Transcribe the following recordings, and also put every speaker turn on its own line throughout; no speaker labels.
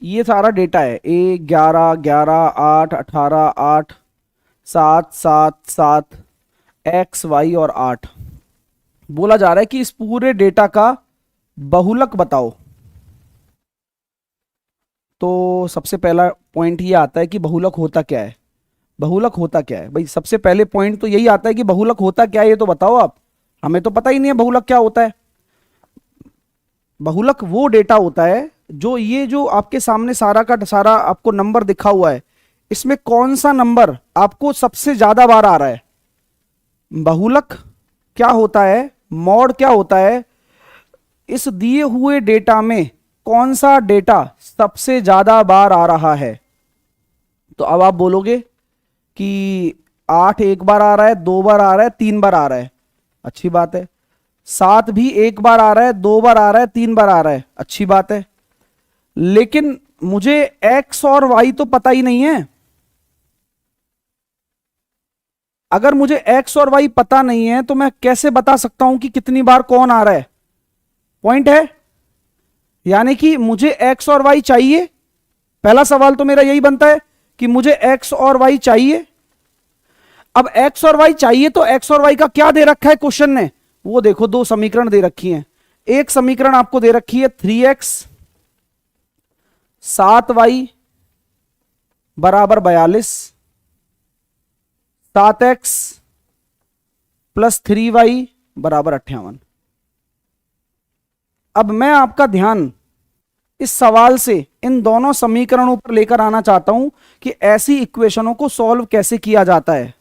ये सारा डेटा है, 1 11 11 8 18 8 7 7 7 एक्स वाई और 8। बोला जा रहा है कि इस पूरे डेटा का बहुलक बताओ। तो सबसे पहला पॉइंट ये आता है कि बहुलक होता क्या है। बहुलक होता क्या है भाई, सबसे पहले पॉइंट तो यही आता है कि बहुलक होता क्या है, ये तो बताओ आप। हमें तो पता ही नहीं है बहुलक क्या होता है। बहुलक वो डेटा होता है जो ये जो आपके सामने सारा का सारा आपको नंबर दिखा हुआ है, इसमें कौन सा नंबर आपको सबसे ज्यादा बार आ रहा है। बहुलक क्या होता है, मॉड क्या होता है, इस दिए हुए डेटा में कौन सा डेटा सबसे ज्यादा बार आ रहा है। तो अब आप बोलोगे कि 8 एक बार आ रहा है, 2 बार आ रहा है, 3 बार आ रहा है, अच्छी बात है। 7 भी एक बार आ रहा है, 2 बार आ रहा है, 3 बार आ रहा है, अच्छी बात है। लेकिन मुझे एक्स और वाई तो पता ही नहीं है। अगर मुझे एक्स और वाई पता नहीं है तो मैं कैसे बता सकता हूं कि कितनी बार कौन आ रहा है। पॉइंट है, यानी कि मुझे एक्स और वाई चाहिए। पहला सवाल तो मेरा यही बनता है कि मुझे एक्स और वाई चाहिए। अब एक्स और वाई चाहिए तो एक्स और वाई का क्या दे रखा है क्वेश्चन ने, वो देखो, दो समीकरण दे रखी हैं। एक समीकरण आपको दे रखी है 3x 7y बराबर 42, 7x प्लस 3y बराबर 58। अब मैं आपका ध्यान इस सवाल से इन दोनों समीकरणों पर लेकर आना चाहता हूं कि ऐसी इक्वेशनों को सॉल्व कैसे किया जाता है।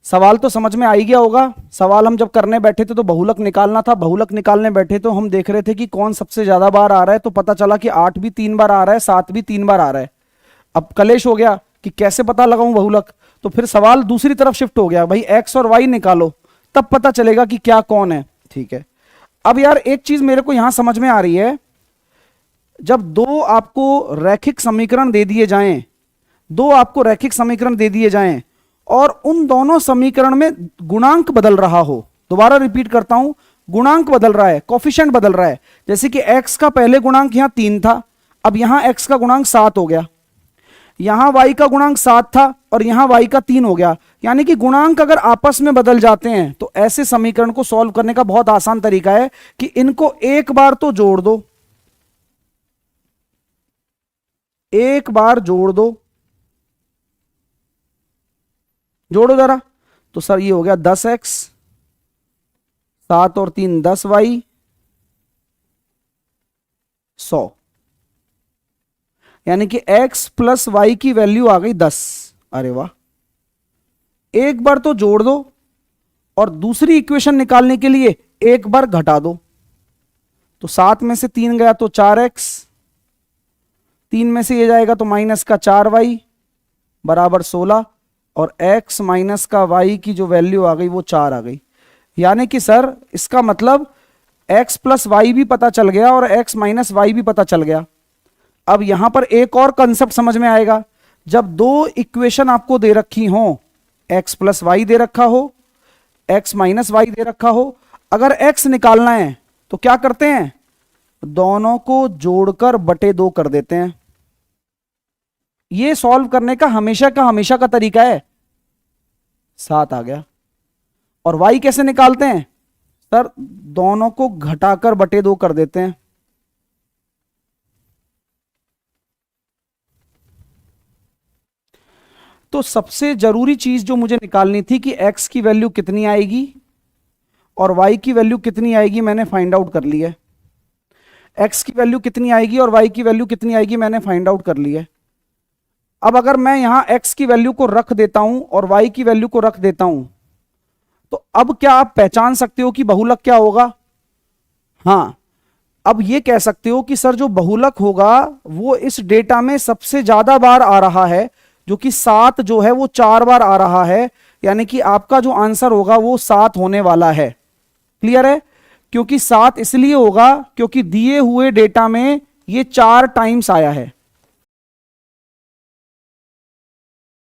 सवाल तो समझ में आ ही गया होगा। सवाल हम जब करने बैठे थे तो बहुलक निकालना था। बहुलक निकालने बैठे तो हम देख रहे थे कि कौन सबसे ज्यादा बार आ रहा है, तो पता चला कि 8 भी 3 बार आ रहा है, 7 भी 3 बार आ रहा है। अब कलेश हो गया कि कैसे पता लगाऊं बहुलक। तो फिर सवाल दूसरी तरफ शिफ्ट हो गया, भाई एक्स और वाई निकालो, तब पता चलेगा कि क्या कौन है। ठीक है, अब यार एक चीज मेरे को यहां समझ में आ रही है, जब दो आपको रैखिक समीकरण दे दिए जाएं, दो आपको रैखिक समीकरण दे दिए जाएं और उन दोनों समीकरण में गुणांक बदल रहा हो, दोबारा रिपीट करता हूं, गुणांक बदल रहा है, कोफिशिएंट बदल रहा है। जैसे कि x का पहले गुणांक यहां 3 था, अब यहां x का गुणांक 7 हो गया, यहां y का गुणांक 7 था और यहां y का 3 हो गया। यानी कि गुणांक अगर आपस में बदल जाते हैं तो ऐसे समीकरण को सॉल्व करने का बहुत आसान तरीका है कि इनको एक बार तो जोड़ दो, एक बार जोड़ दो, जोड़ो जरा। तो सर ये हो गया 10x, 7 और 3 10y, 100। यानी कि x प्लस वाई की वैल्यू आ गई 10। अरे वाह, एक बार तो जोड़ दो और दूसरी इक्वेशन निकालने के लिए एक बार घटा दो। तो 7 में से 3 गया तो 4x, 3 में से ये जाएगा तो माइनस का 4y बराबर 16, और x माइनस का y की जो वैल्यू आ गई वो 4 आ गई। यानी कि सर इसका मतलब x प्लस वाई भी पता चल गया और x माइनस वाई भी पता चल गया। अब यहां पर एक और कंसेप्ट समझ में आएगा, जब दो इक्वेशन आपको दे रखी हो, x प्लस वाई दे रखा हो, x माइनस वाई दे रखा हो, अगर x निकालना है तो क्या करते हैं, दोनों को जोड़कर बटे 2 कर देते हैं। ये सॉल्व करने का हमेशा का तरीका है। 7 आ गया। और y कैसे निकालते हैं सर, दोनों को घटाकर बटे 2 कर देते हैं। तो सबसे जरूरी चीज जो मुझे निकालनी थी कि x की वैल्यू कितनी आएगी और y की वैल्यू कितनी आएगी, मैंने फाइंड आउट कर ली है। x की वैल्यू कितनी आएगी और y की वैल्यू कितनी आएगी मैंने फाइंड आउट कर ली है। अब अगर मैं यहां x की वैल्यू को रख देता हूं और y की वैल्यू को रख देता हूं, तो अब क्या आप पहचान सकते हो कि बहुलक क्या होगा। हां, अब ये कह सकते हो कि सर जो बहुलक होगा वो इस डेटा में सबसे ज्यादा बार आ रहा है, जो कि 7 जो है वो 4 बार आ रहा है। यानी कि आपका जो आंसर होगा वो 7 होने वाला है। क्लियर है, क्योंकि 7 इसलिए होगा क्योंकि दिए हुए डेटा में ये 4 टाइम्स आया है।